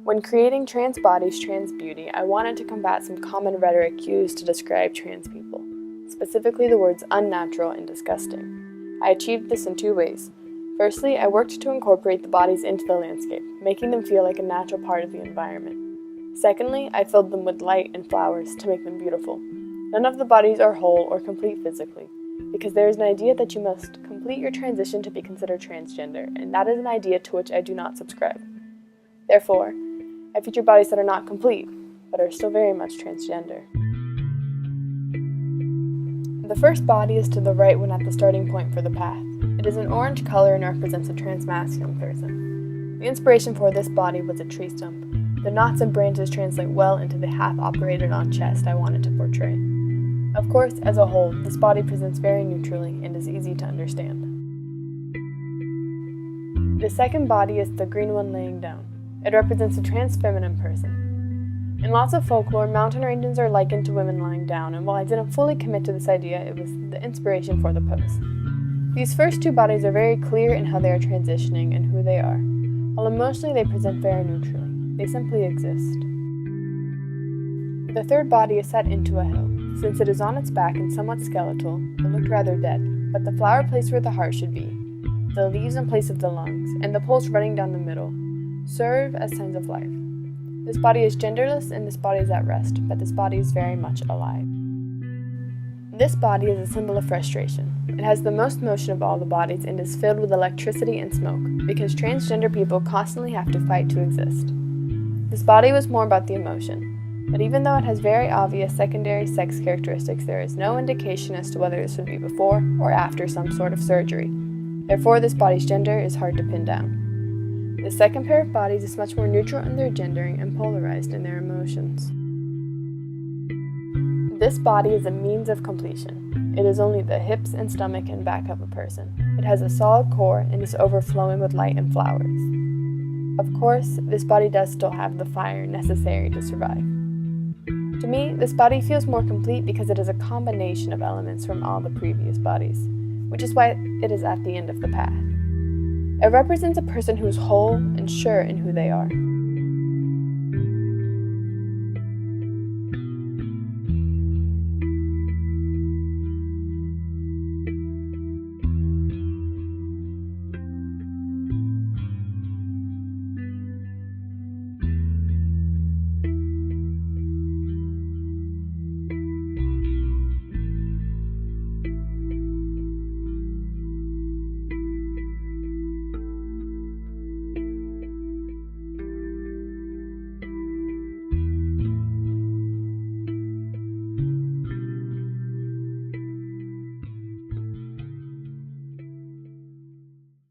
When creating trans bodies, trans beauty, I wanted to combat some common rhetoric used to describe trans people, specifically the words unnatural and disgusting. I achieved this in two ways. Firstly, I worked to incorporate the bodies into the landscape, making them feel like a natural part of the environment. Secondly, I filled them with light and flowers to make them beautiful. None of the bodies are whole or complete physically, because there is an idea that you must complete your transition to be considered transgender, and that is an idea to which I do not subscribe. Therefore, I feature bodies that are not complete, but are still very much transgender. The first body is to the right when at the starting point for the path. It is an orange color and represents a transmasculine person. The inspiration for this body was a tree stump. The knots and branches translate well into the half-operated-on chest I wanted to portray. Of course, as a whole, this body presents very neutrally and is easy to understand. The second body is the green one laying down. It represents a trans-feminine person. In lots of folklore, mountain ranges are likened to women lying down, and while I didn't fully commit to this idea, it was the inspiration for the pose. These first two bodies are very clear in how they are transitioning and who they are, while emotionally they present very neutrally. They simply exist. The third body is set into a hill. Since it is on its back and somewhat skeletal, it looked rather dead, but the flower placed where the heart should be, the leaves in place of the lungs, and the pulse running down the middle serve as signs of life. This body is genderless and this body is at rest, but this body is very much alive. This body is a symbol of frustration. It has the most motion of all the bodies and is filled with electricity and smoke, because transgender people constantly have to fight to exist. This body was more about the emotion, but even though it has very obvious secondary sex characteristics, there is no indication as to whether this would be before or after some sort of surgery. Therefore, this body's gender is hard to pin down. The second pair of bodies is much more neutral in their gendering and polarized in their emotions. This body is a means of completion. It is only the hips and stomach and back of a person. It has a solid core and is overflowing with light and flowers. Of course, this body does still have the fire necessary to survive. To me, this body feels more complete because it is a combination of elements from all the previous bodies, which is why it is at the end of the path. It represents a person who is whole and sure in who they are.